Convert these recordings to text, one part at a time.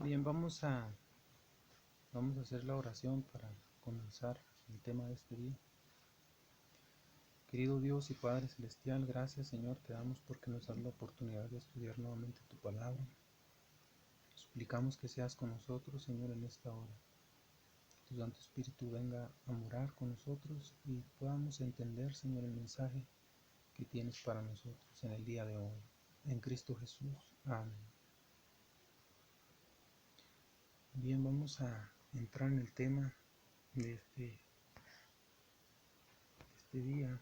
Bien, vamos a hacer la oración para comenzar el tema de este día. Querido Dios y Padre Celestial, gracias Señor, te damos porque nos das la oportunidad de estudiar nuevamente tu palabra. Suplicamos que seas con nosotros, Señor, en esta hora. Que tu Santo Espíritu venga a morar con nosotros y podamos entender, Señor, el mensaje que tienes para nosotros en el día de hoy. En Cristo Jesús. Amén. Bien, vamos a entrar en el tema de este día.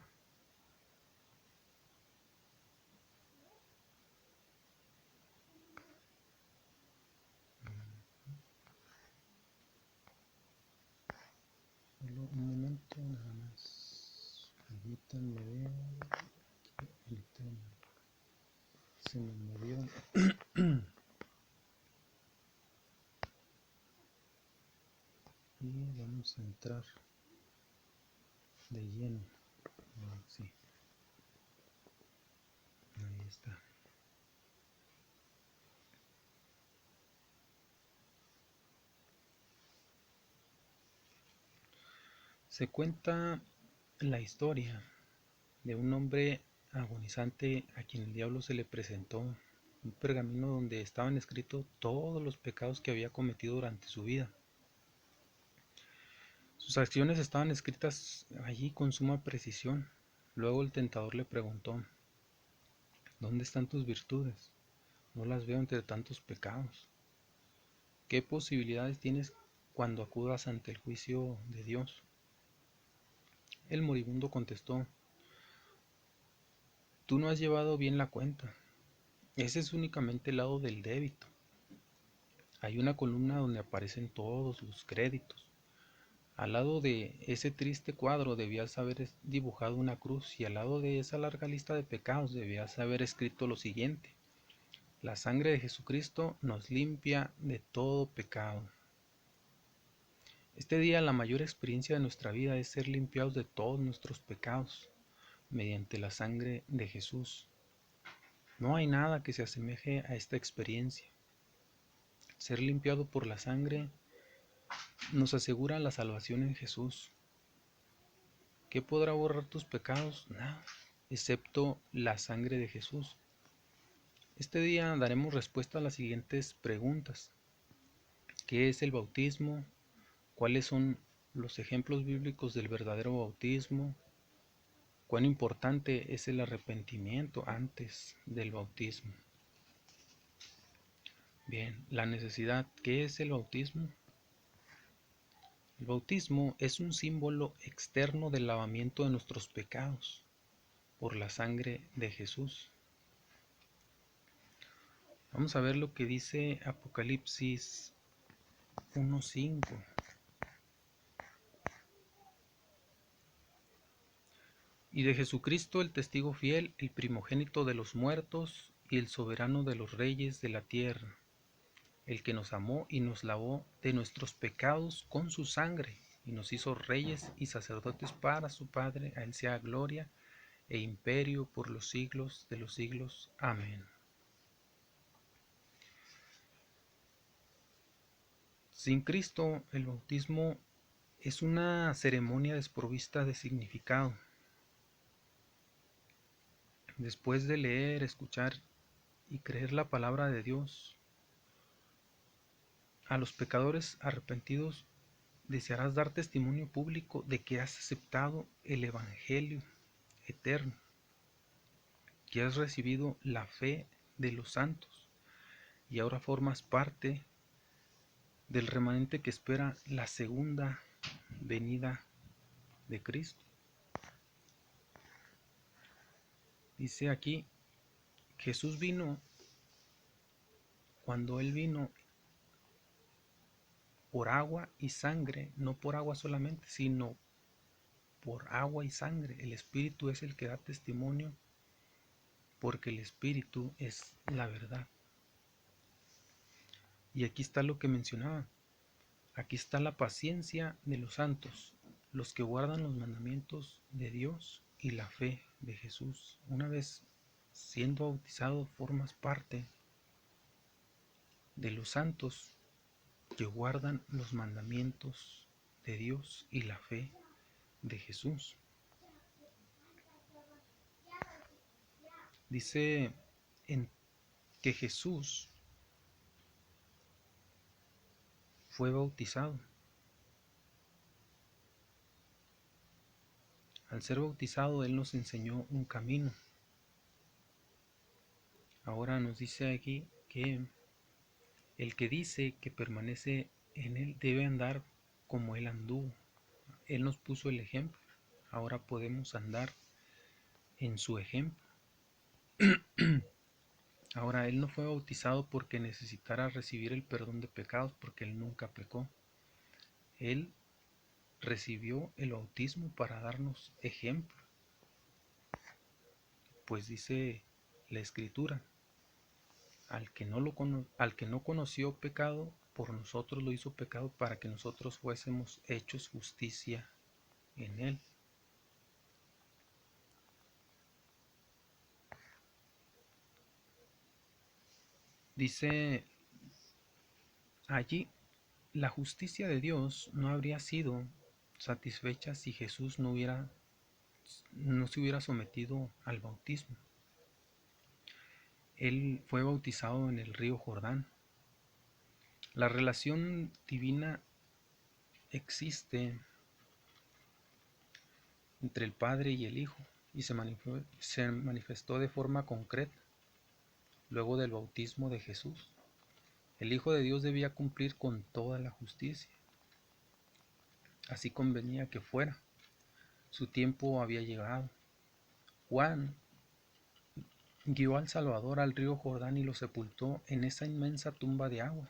Solo un momento nada más. Permítanme ver el tema. Se me movió. Y vamos a entrar de lleno. Sí, ahí está. Se cuenta la historia de un hombre agonizante a quien el diablo se le presentó un pergamino donde estaban escritos todos los pecados que había cometido durante su vida. Sus acciones estaban escritas allí con suma precisión. Luego el tentador le preguntó: ¿dónde están tus virtudes? No las veo entre tantos pecados. ¿Qué posibilidades tienes cuando acudas ante el juicio de Dios? El moribundo contestó: tú no has llevado bien la cuenta. Ese es únicamente el lado del débito. Hay una columna donde aparecen todos los créditos. Al lado de ese triste cuadro debías haber dibujado una cruz, y al lado de esa larga lista de pecados debías haber escrito lo siguiente: la sangre de Jesucristo nos limpia de todo pecado. Este día la mayor experiencia de nuestra vida es ser limpiados de todos nuestros pecados mediante la sangre de Jesús. No hay nada que se asemeje a esta experiencia. Ser limpiado por la sangre nos asegura la salvación en Jesús. ¿Qué podrá borrar tus pecados? Nada, excepto la sangre de Jesús. Este día daremos respuesta a las siguientes preguntas: ¿qué es el bautismo? ¿Cuáles son los ejemplos bíblicos del verdadero bautismo? ¿Cuán importante es el arrepentimiento antes del bautismo? Bien, la necesidad. ¿Qué es el bautismo? El bautismo es un símbolo externo del lavamiento de nuestros pecados por la sangre de Jesús. Vamos a ver lo que dice Apocalipsis 1:5. Y de Jesucristo el testigo fiel, el primogénito de los muertos y el soberano de los reyes de la tierra, el que nos amó y nos lavó de nuestros pecados con su sangre, y nos hizo reyes y sacerdotes para su Padre. A él sea gloria e imperio por los siglos de los siglos. Amén. Sin Cristo, el bautismo es una ceremonia desprovista de significado. Después de leer, escuchar y creer la palabra de Dios, a los pecadores arrepentidos desearás dar testimonio público de que has aceptado el Evangelio eterno, que has recibido la fe de los santos y ahora formas parte del remanente que espera la segunda venida de Cristo. Dice aquí: Jesús vino, cuando Él vino, por agua y sangre, no por agua solamente, sino por agua y sangre. El Espíritu es el que da testimonio, porque el Espíritu es la verdad. Y aquí está lo que mencionaba. Aquí está la paciencia de los santos, los que guardan los mandamientos de Dios y la fe de Jesús. Una vez siendo bautizado, formas parte de los santos que guardan los mandamientos de Dios y la fe de Jesús. Dice en que Jesús fue bautizado. Al ser bautizado, Él nos enseñó un camino. Ahora nos dice aquí que el que dice que permanece en Él debe andar como Él anduvo. Él nos puso el ejemplo. Ahora podemos andar en su ejemplo. Ahora, Él no fue bautizado porque necesitara recibir el perdón de pecados, porque Él nunca pecó. Él recibió el bautismo para darnos ejemplo. Pues dice la Escritura, al que no conoció pecado, por nosotros lo hizo pecado para que nosotros fuésemos hechos justicia en Él. Dice allí, la justicia de Dios no habría sido satisfecha si Jesús no se hubiera sometido al bautismo. Él fue bautizado en el río Jordán. La relación divina existe entre el Padre y el Hijo y se manifestó de forma concreta luego del bautismo de Jesús. El Hijo de Dios debía cumplir con toda la justicia. Así convenía que fuera. Su tiempo había llegado. Juan guió al Salvador al río Jordán y lo sepultó en esa inmensa tumba de agua.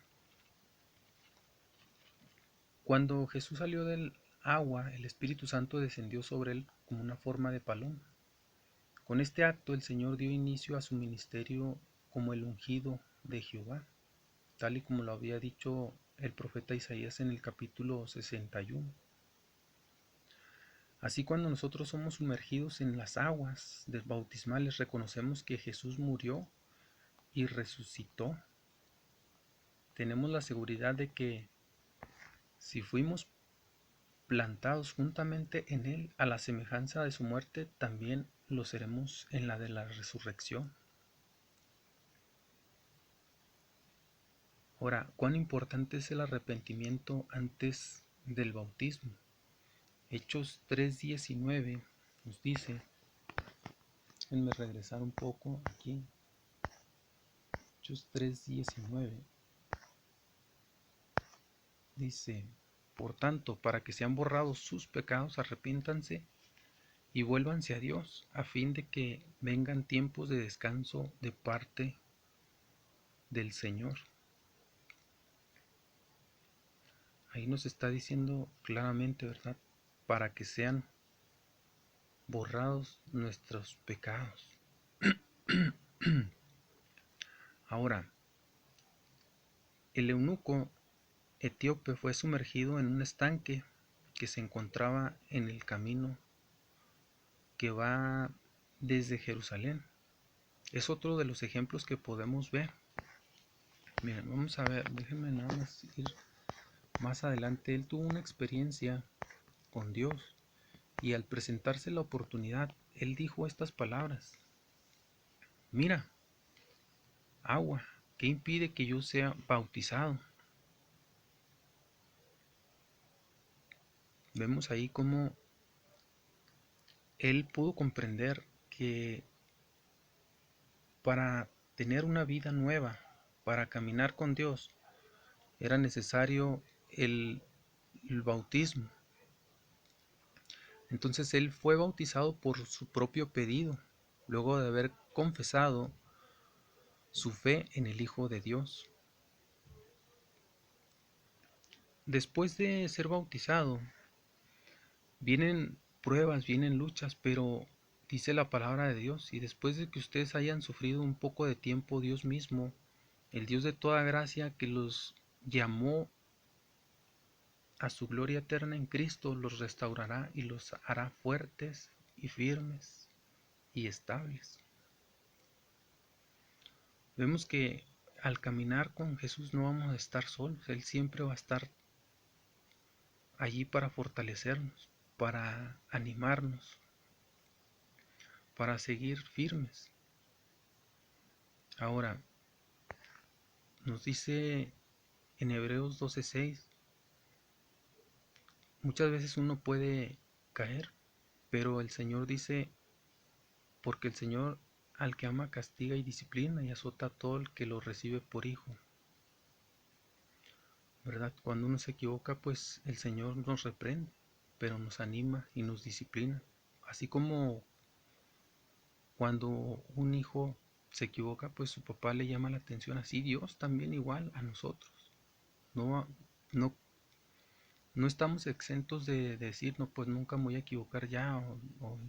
Cuando Jesús salió del agua, el Espíritu Santo descendió sobre él como una forma de paloma. Con este acto el Señor dio inicio a su ministerio como el ungido de Jehová, tal y como lo había dicho el profeta Isaías en el capítulo 61. Así, cuando nosotros somos sumergidos en las aguas bautismales, reconocemos que Jesús murió y resucitó. Tenemos la seguridad de que si fuimos plantados juntamente en Él a la semejanza de su muerte, también lo seremos en la de la resurrección. Ahora, ¿cuán importante es el arrepentimiento antes del bautismo? Hechos 3:19 nos dice, déjenme regresar un poco aquí, Hechos 3:19 dice, por tanto, para que sean borrados sus pecados, arrepiéntanse y vuélvanse a Dios, a fin de que vengan tiempos de descanso de parte del Señor. Ahí nos está diciendo claramente, ¿verdad? Para que sean borrados nuestros pecados. Ahora, el eunuco etíope fue sumergido en un estanque que se encontraba en el camino que va desde Jerusalén. Es otro de los ejemplos que podemos ver. Miren, vamos a ver, déjenme nada más ir más adelante. Él tuvo una experiencia con Dios y al presentarse la oportunidad, él dijo estas palabras: mira, agua, ¿qué impide que yo sea bautizado? Vemos ahí cómo él pudo comprender que para tener una vida nueva, para caminar con Dios, era necesario el bautismo. Entonces él fue bautizado por su propio pedido, luego de haber confesado su fe en el Hijo de Dios. Después de ser bautizado, vienen pruebas, vienen luchas, pero dice la palabra de Dios, y después de que ustedes hayan sufrido un poco de tiempo, Dios mismo, el Dios de toda gracia que los llamó a su gloria eterna en Cristo, los restaurará y los hará fuertes y firmes y estables. Vemos que al caminar con Jesús no vamos a estar solos, Él siempre va a estar allí para fortalecernos, para animarnos, para seguir firmes. Ahora, nos dice en Hebreos 12:6, muchas veces uno puede caer, pero el Señor dice, porque el Señor al que ama castiga y disciplina y azota a todo el que lo recibe por hijo. ¿Verdad? Cuando uno se equivoca, pues el Señor nos reprende, pero nos anima y nos disciplina. Así como cuando un hijo se equivoca, pues su papá le llama la atención, así Dios también igual a nosotros. No, no, no estamos exentos de decir, no, pues nunca me voy a equivocar ya, o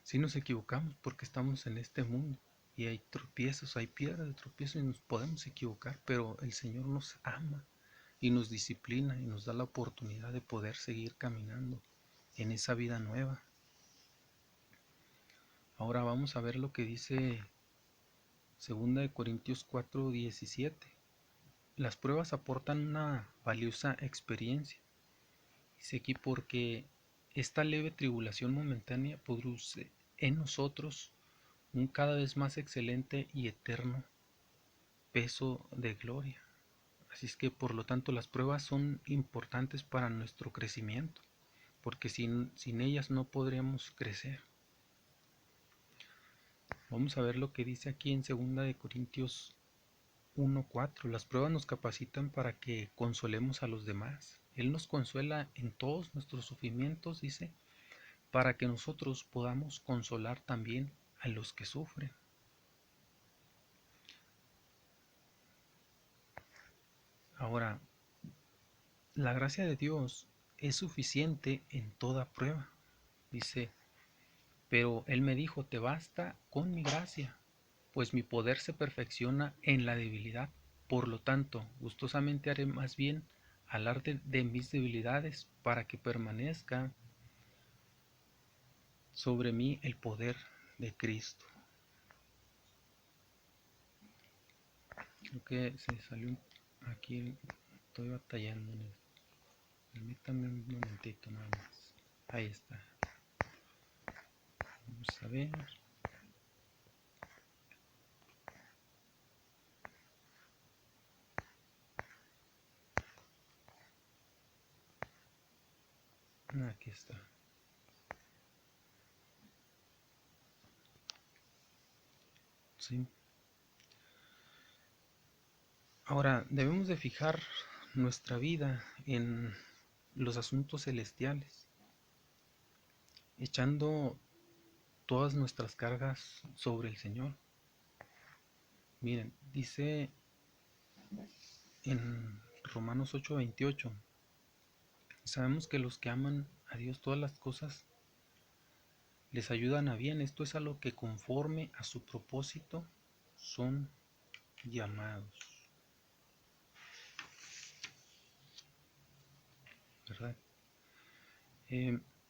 si nos equivocamos porque estamos en este mundo y hay tropiezos, hay piedras de tropiezo y nos podemos equivocar, pero el Señor nos ama y nos disciplina y nos da la oportunidad de poder seguir caminando en esa vida nueva. Ahora vamos a ver lo que dice 2 Corintios 4:17. Las pruebas aportan una valiosa experiencia. Dice aquí, porque esta leve tribulación momentánea produce en nosotros un cada vez más excelente y eterno peso de gloria. Así es que por lo tanto las pruebas son importantes para nuestro crecimiento, porque sin ellas no podríamos crecer. Vamos a ver lo que dice aquí en 2 Corintios 1:4. Las pruebas nos capacitan para que consolemos a los demás. Él nos consuela en todos nuestros sufrimientos, dice, para que nosotros podamos consolar también a los que sufren. Ahora, la gracia de Dios es suficiente en toda prueba. Dice, pero Él me dijo, te basta con mi gracia, pues mi poder se perfecciona en la debilidad. Por lo tanto, gustosamente haré más bien hablar de mis debilidades para que permanezca sobre mí el poder de Cristo. Creo que se salió aquí, estoy batallando en esto. Permítame un momentito nada más. Ahí está. Vamos a ver. Aquí está. Sí. Ahora, debemos de fijar nuestra vida en los asuntos celestiales, echando todas nuestras cargas sobre el Señor. Miren, dice en Romanos 8:28, sabemos que los que aman a Dios todas las cosas les ayudan a bien. Esto es a lo que conforme a su propósito son llamados, ¿verdad?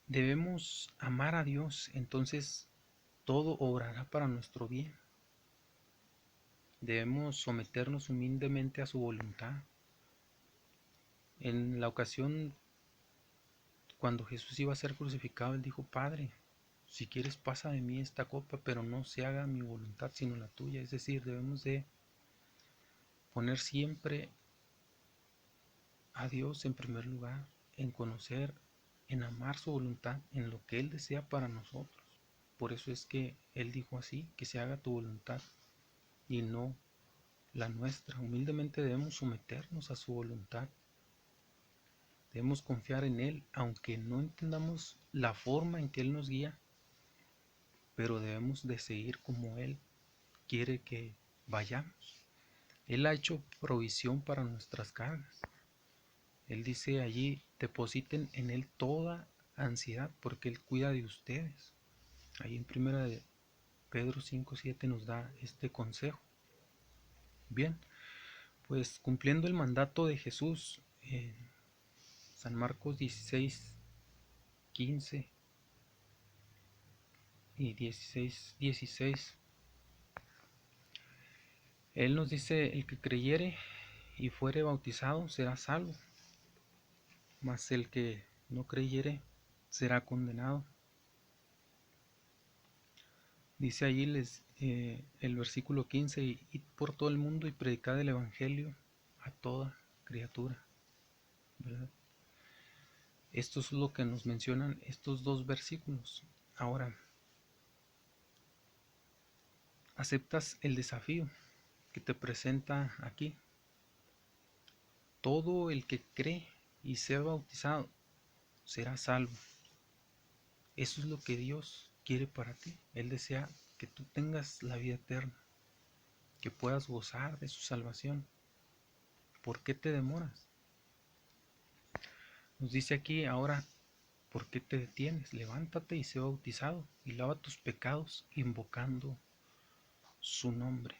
Debemos amar a Dios, entonces todo obrará para nuestro bien. Debemos someternos humildemente a su voluntad. En la ocasión cuando Jesús iba a ser crucificado, él dijo, Padre, si quieres pasa de mí esta copa, pero no se haga mi voluntad sino la tuya. Es decir, debemos de poner siempre a Dios en primer lugar, en conocer, en amar su voluntad, en lo que Él desea para nosotros. Por eso es que Él dijo así, que se haga tu voluntad y no la nuestra. Humildemente debemos someternos a su voluntad. Debemos confiar en Él, aunque no entendamos la forma en que Él nos guía, pero debemos de seguir como Él quiere que vayamos. Él ha hecho provisión para nuestras cargas. Él dice allí, depositen en Él toda ansiedad, porque Él cuida de ustedes. Ahí en 1 Pedro 5:7 nos da este consejo. Bien, pues cumpliendo el mandato de Jesús en San Marcos 16:15 y 16:16, Él nos dice, el que creyere y fuere bautizado será salvo, mas el que no creyere será condenado. Dice allí el versículo 15, id por todo el mundo y predicad el evangelio a toda criatura, ¿verdad? Esto es lo que nos mencionan estos dos versículos. Ahora, ¿aceptas el desafío que te presenta aquí? Todo el que cree y sea bautizado será salvo. Eso es lo que Dios quiere para ti. Él desea que tú tengas la vida eterna, que puedas gozar de su salvación. ¿Por qué te demoras? Nos dice aquí ahora, ¿por qué te detienes? Levántate y sé bautizado y lava tus pecados invocando su nombre.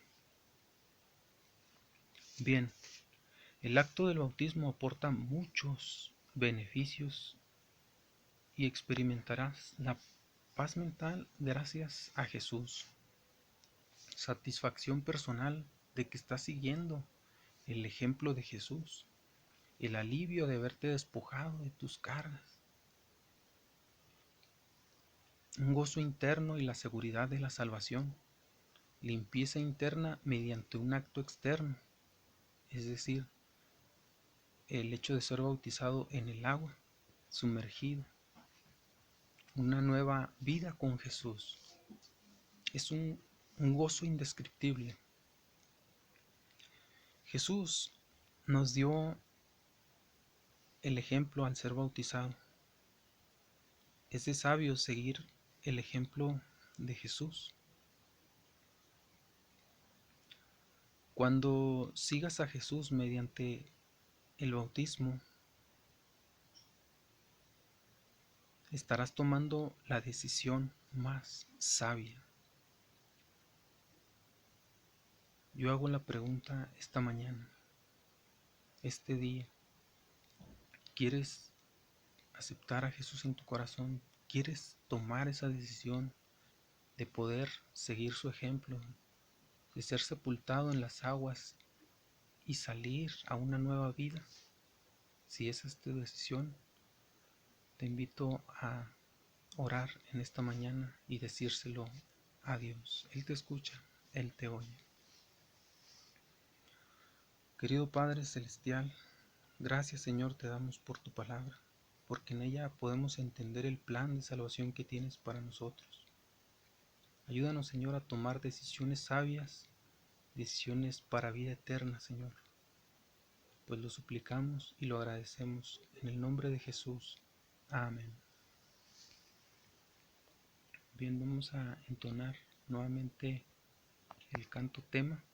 Bien, el acto del bautismo aporta muchos beneficios y experimentarás la paz mental gracias a Jesús. Satisfacción personal de que estás siguiendo el ejemplo de Jesús. El alivio de haberte despojado de tus cargas. Un gozo interno y la seguridad de la salvación. Limpieza interna mediante un acto externo, es decir, el hecho de ser bautizado en el agua, sumergido. Una nueva vida con Jesús. Es un gozo indescriptible. Jesús nos dio el ejemplo al ser bautizado. Es de sabio seguir el ejemplo de Jesús. Cuando sigas a Jesús mediante el bautismo, estarás tomando la decisión más sabia. Yo hago la pregunta esta mañana, este día. ¿Quieres aceptar a Jesús en tu corazón? ¿Quieres tomar esa decisión de poder seguir su ejemplo, de ser sepultado en las aguas y salir a una nueva vida? Si esa es tu decisión, te invito a orar en esta mañana y decírselo a Dios. Él te escucha, Él te oye. Querido Padre Celestial, gracias Señor te damos por tu palabra, porque en ella podemos entender el plan de salvación que tienes para nosotros. Ayúdanos Señor a tomar decisiones sabias, decisiones para vida eterna Señor, pues lo suplicamos y lo agradecemos en el nombre de Jesús. Amén. Bien, vamos a entonar nuevamente el canto tema.